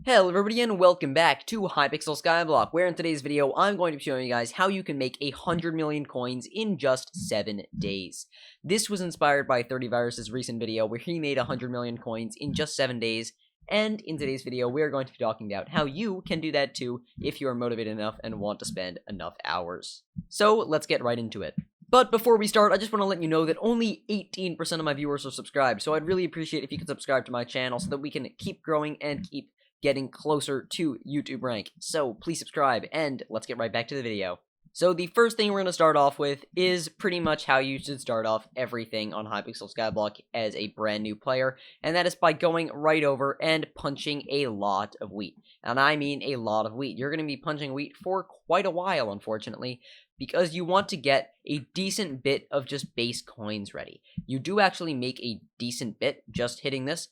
Hello everybody and welcome back to Hypixel Skyblock, where in today's video I'm going to be showing you guys how you can make 100 million coins in just 7 days. This was inspired by ThirtyVirus' recent video where he made 100 million coins in just 7 days, and in today's video we're going to be talking about how you can do that too if you are motivated enough and want to spend enough hours. So let's get right into it. But before we start, I just want to let you know that only 18% of my viewers are subscribed, so I'd really appreciate if you could subscribe to my channel so that we can keep growing and keep getting closer to YouTube rank. So please subscribe, and let's get right back to the video. So the first thing we're going to start off with is pretty much how you should start off everything on Hypixel Skyblock as a brand new player, and that is by going right over and punching a lot of wheat. And I mean a lot of wheat. You're going to be punching wheat for quite a while, unfortunately, because you want to get a decent bit of just base coins ready. You do actually make a decent bit just hitting this.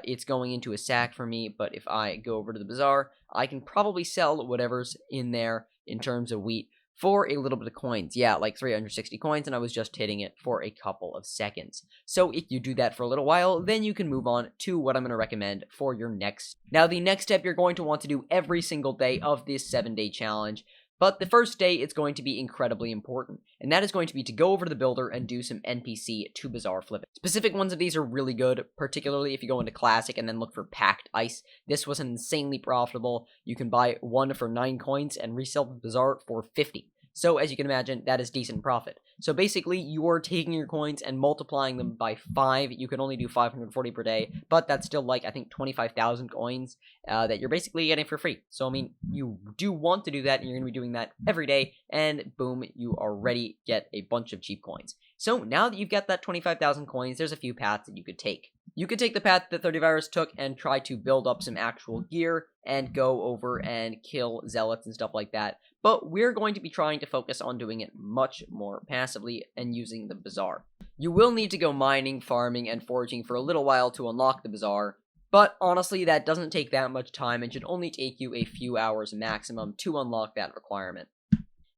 It's going into a sack for me, but if I go over to the bazaar, I can probably sell whatever's in there in terms of wheat for a little bit of coins. Yeah, like 360 coins, and I was just hitting it for a couple of seconds. So if you do that for a little while, then you can move on to what I'm going to recommend for your next. Now, the next step you're going to want to do every single day of this 7-day challenge. But the first day, it's going to be incredibly important, and that is going to be to go over to the builder and do some NPC to bazaar flipping. Specific ones of these are really good, particularly if you go into Classic and then look for Packed Ice. This was insanely profitable. You can buy one for 9 coins and resell the bazaar for 50. So, as you can imagine, that is decent profit. So basically, you are taking your coins and multiplying them by 5. You can only do 540 per day, but that's still like, I think, 25,000 coins that you're basically getting for free. So, I mean, you do want to do that, and you're going to be doing that every day, and boom, you already get a bunch of cheap coins. So, now that you've got that 25,000 coins, there's a few paths that you could take. You could take the path that ThirtyVirus took and try to build up some actual gear and go over and kill zealots and stuff like that. But we're going to be trying to focus on doing it much more passively and using the bazaar. You will need to go mining, farming, and foraging for a little while to unlock the bazaar, but honestly that doesn't take that much time and should only take you a few hours maximum to unlock that requirement.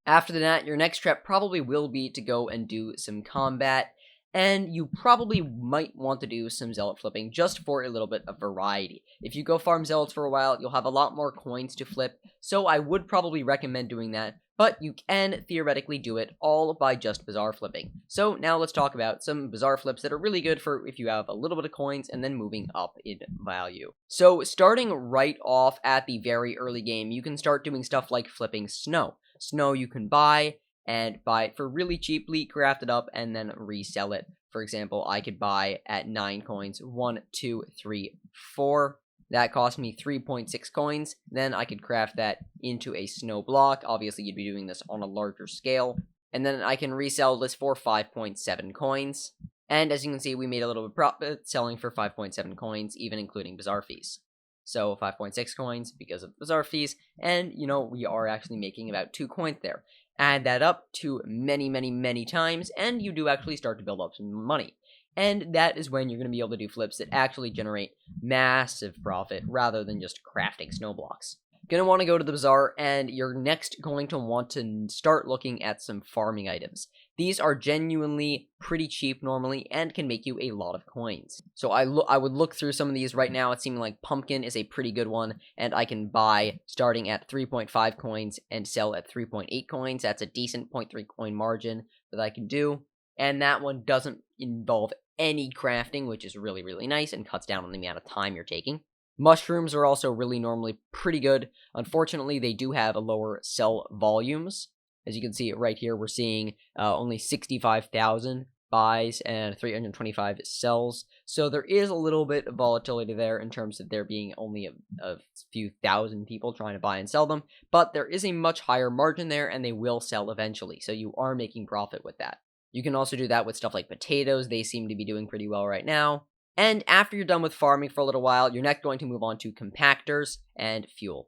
After that, your next step probably will be to go and do some combat, and you probably might want to do some zealot flipping just for a little bit of variety. If you go farm zealots for a while, you'll have a lot more coins to flip, so I would probably recommend doing that, but you can theoretically do it all by just bazaar flipping. So now let's talk about some bazaar flips that are really good for if you have a little bit of coins and then moving up in value. So starting right off at the very early game, you can start doing stuff like flipping snow. Snow you can buy and buy it for really cheaply, craft it up, and then resell it. For example, I could buy at 9 coins, 1, 2, 3, 4. That cost me 3.6 coins. Then I could craft that into a snow block. Obviously, you'd be doing this on a larger scale. And then I can resell this for 5.7 coins. And as you can see, we made a little bit of profit selling for 5.7 coins, even including bazaar fees. So 5.6 coins because of bazaar fees, and you know, we are actually making about 2 coins there. Add that up to many times, and you do actually start to build up some money. And that is when you're going to be able to do flips that actually generate massive profit rather than just crafting snow blocks. Going to want to go to the bazaar, and you're next going to want to start looking at some farming items. These are genuinely pretty cheap normally and can make you a lot of coins. So I would look through some of these right now. It's seeming like pumpkin is a pretty good one, and I can buy starting at 3.5 coins and sell at 3.8 coins. That's a decent 0.3 coin margin that I can do, and that one doesn't involve any crafting, which is really nice and cuts down on the amount of time you're taking. Mushrooms are also really normally pretty good. Unfortunately, they do have a lower sell volumes. As you can see right here, we're seeing only 65,000 buys and 325 sells. So there is a little bit of volatility there in terms of there being only a few thousand people trying to buy and sell them. But there is a much higher margin there, and they will sell eventually. So you are making profit with that. You can also do that with stuff like potatoes. They seem to be doing pretty well right now. And after you're done with farming for a little while, you're next going to move on to compactors and fuel.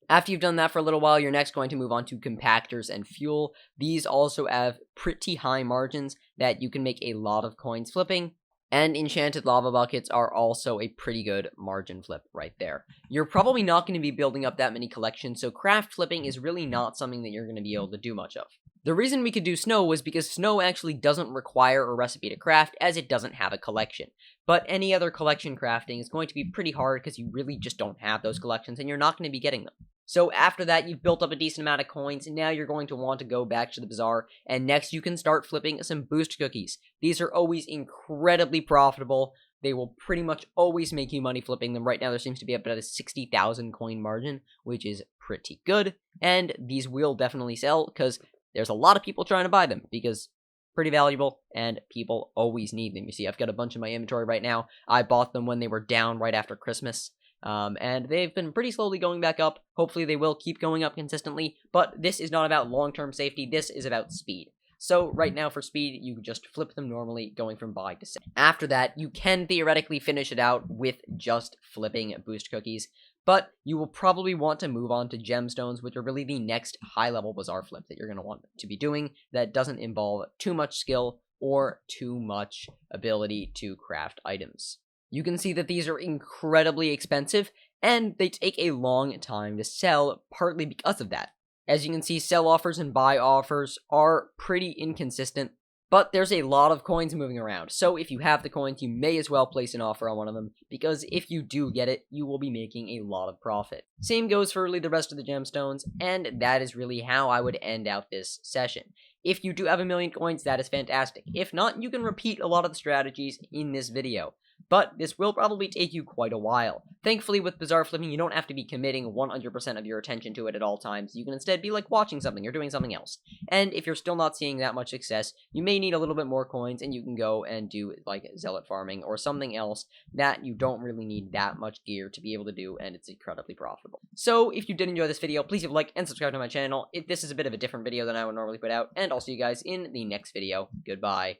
After you've done that for a little while, you're next going to move on to compactors and fuel. These also have pretty high margins that you can make a lot of coins flipping. And enchanted lava buckets are also a pretty good margin flip right there. You're probably not going to be building up that many collections, so craft flipping is really not something that you're going to be able to do much of. The reason we could do snow was because snow actually doesn't require a recipe to craft, as it doesn't have a collection. But any other collection crafting is going to be pretty hard because you really just don't have those collections and you're not going to be getting them. So after that, you've built up a decent amount of coins, and now you're going to want to go back to the bazaar, and next you can start flipping some boost cookies. These are always incredibly profitable. They will pretty much always make you money flipping them. Right now, there seems to be about a 60,000 coin margin, which is pretty good, and these will definitely sell because there's a lot of people trying to buy them because pretty valuable and people always need them. You see, I've got a bunch in my inventory right now. I bought them when they were down right after Christmas. And they've been pretty slowly going back up. Hopefully they will keep going up consistently, but this is not about long-term safety. This is about speed. So right now for speed, you just flip them normally, going from buy to sell. After that, you can theoretically finish it out with just flipping boost cookies, but you will probably want to move on to gemstones, which are really the next high-level bazaar flip that you're going to want to be doing that doesn't involve too much skill or too much ability to craft items. You can see that these are incredibly expensive, and they take a long time to sell, partly because of that. As you can see, sell offers and buy offers are pretty inconsistent, but there's a lot of coins moving around, so if you have the coins, you may as well place an offer on one of them, because if you do get it, you will be making a lot of profit. Same goes for really the rest of the gemstones, and that is really how I would end out this session. If you do have 1,000,000 coins, that is fantastic. If not, you can repeat a lot of the strategies in this video. But this will probably take you quite a while. Thankfully, with bazaar flipping, you don't have to be committing 100% of your attention to it at all times. You can instead be like watching something or doing something else. And if you're still not seeing that much success, you may need a little bit more coins, and you can go and do like zealot farming or something else that you don't really need that much gear to be able to do, and it's incredibly profitable. So if you did enjoy this video, please leave a like and subscribe to my channel. This is a bit of a different video than I would normally put out, and I'll see you guys in the next video. Goodbye.